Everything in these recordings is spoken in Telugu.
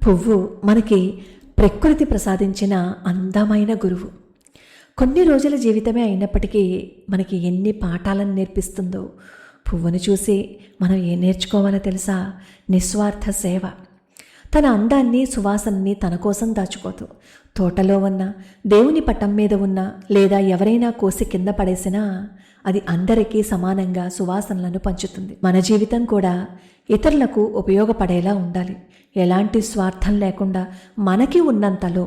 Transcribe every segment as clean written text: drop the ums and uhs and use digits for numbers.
పువ్వు మనకి ప్రకృతి ప్రసాదించిన అందమైన గురువు. కొన్ని రోజుల జీవితమే అయినప్పటికీ మనకి ఎన్ని పాఠాలను నేర్పిస్తుందో. పువ్వును చూసి మనం ఏం నేర్చుకోవాలో తెలుసా? నిస్వార్థ సేవ. తన అందాన్ని, సువాసనని తన కోసం దాచుకోదు. తోటలో ఉన్న, దేవుని పటం మీద ఉన్న, లేదా ఎవరైనా కోసి కింద పడేసినా అది అందరికీ సమానంగా సువాసనలను పంచుతుంది. మన జీవితం కూడా ఇతరులకు ఉపయోగపడేలా ఉండాలి. ఎలాంటి స్వార్థం లేకుండా మనకి ఉన్నంతలో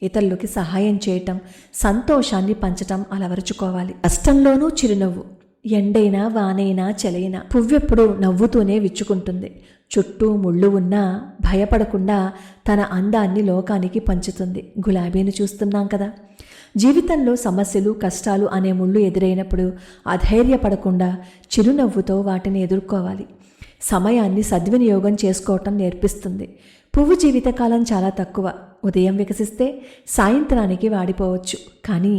ఇతరులకి సహాయం చేయటం, సంతోషాన్ని పంచటం అలవరుచుకోవాలి. కష్టంలోనూ చిరునవ్వు. ఎండైనా వానైనా చలైనా పువ్వెప్పుడు నవ్వుతూనే విచ్చుకుంటుంది. చుట్టూ ముళ్ళు ఉన్నా భయపడకుండా తన అందాన్ని లోకానికి పంచుతుంది. గులాబీని చూస్తున్నాం కదా. జీవితంలో సమస్యలు, కష్టాలు అనే ముళ్ళు ఎదురైనప్పుడు అధైర్యపడకుండా చిరునవ్వుతో వాటిని ఎదుర్కోవాలి. సమయాన్ని సద్వినియోగం చేసుకోవటం నేర్పిస్తుంది. పువ్వు జీవితకాలం చాలా తక్కువ. ఉదయం వికసిస్తే సాయంత్రానికి వాడిపోవచ్చు. కానీ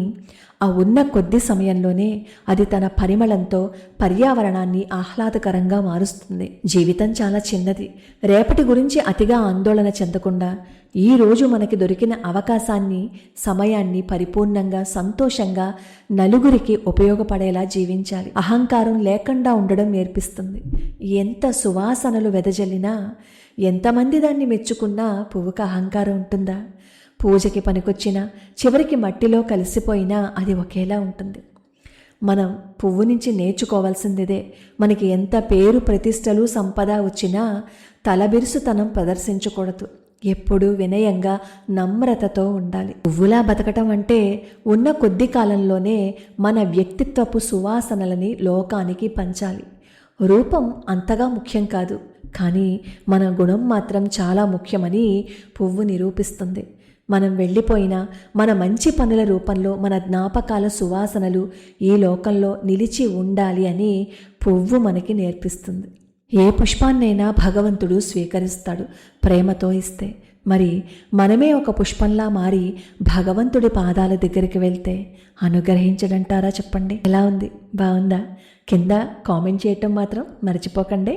ఆ ఉన్న కొద్ది సమయంలోనే అది తన పరిమళంతో పర్యావరణాన్ని ఆహ్లాదకరంగా మారుస్తుంది. జీవితం చాలా చిన్నది. రేపటి గురించి అతిగా ఆందోళన చెందకుండా ఈ రోజు మనకి దొరికిన అవకాశాన్ని, సమయాన్ని పరిపూర్ణంగా, సంతోషంగా నలుగురికి ఉపయోగపడేలా జీవించాలి. అహంకారం లేకుండా ఉండడం నేర్పిస్తుంది. ఎంత సువాసనలు వెదజల్లినా, ఎంతమంది దాన్ని మెచ్చుకున్నా పువ్వుకు అహంకారం ఉంటుందా? పూజకి పనికొచ్చినా చివరికి మట్టిలో కలిసిపోయినా అది ఒకేలా ఉంటుంది. మనం పువ్వు నుంచి నేర్చుకోవాల్సిందిదే. మనకి ఎంత పేరు, ప్రతిష్టలు, సంపద వచ్చినా తలబిరుసుతనం ప్రదర్శించకూడదు. ఎప్పుడూ వినయంగా, నమ్రతతో ఉండాలి. పువ్వులా బతకటం అంటే ఉన్న కొద్ది కాలంలోనే మన వ్యక్తిత్వపు సువాసనలని లోకానికి పంచాలి. రూపం అంతగా ముఖ్యం కాదు, కానీ మన గుణం మాత్రం చాలా ముఖ్యమని పువ్వు నిరూపిస్తుంది. మనం వెళ్ళిపోయినా మన మంచి పనుల రూపంలో మన జ్ఞాపకాల సువాసనలు ఈ లోకంలో నిలిచి ఉండాలి అని పువ్వు మనకి నేర్పిస్తుంది. ఏ పుష్పాన్నైనా భగవంతుడు స్వీకరిస్తాడు ప్రేమతో ఇస్తే. మరి మనమే ఒక పుష్పంలా మారి భగవంతుడి పాదాల దగ్గరికి వెళ్తే అనుగ్రహించడంటారా? చెప్పండి. ఎలా ఉంది? బాగుందా? కింద కామెంట్ చేయటం మాత్రం మర్చిపోకండి.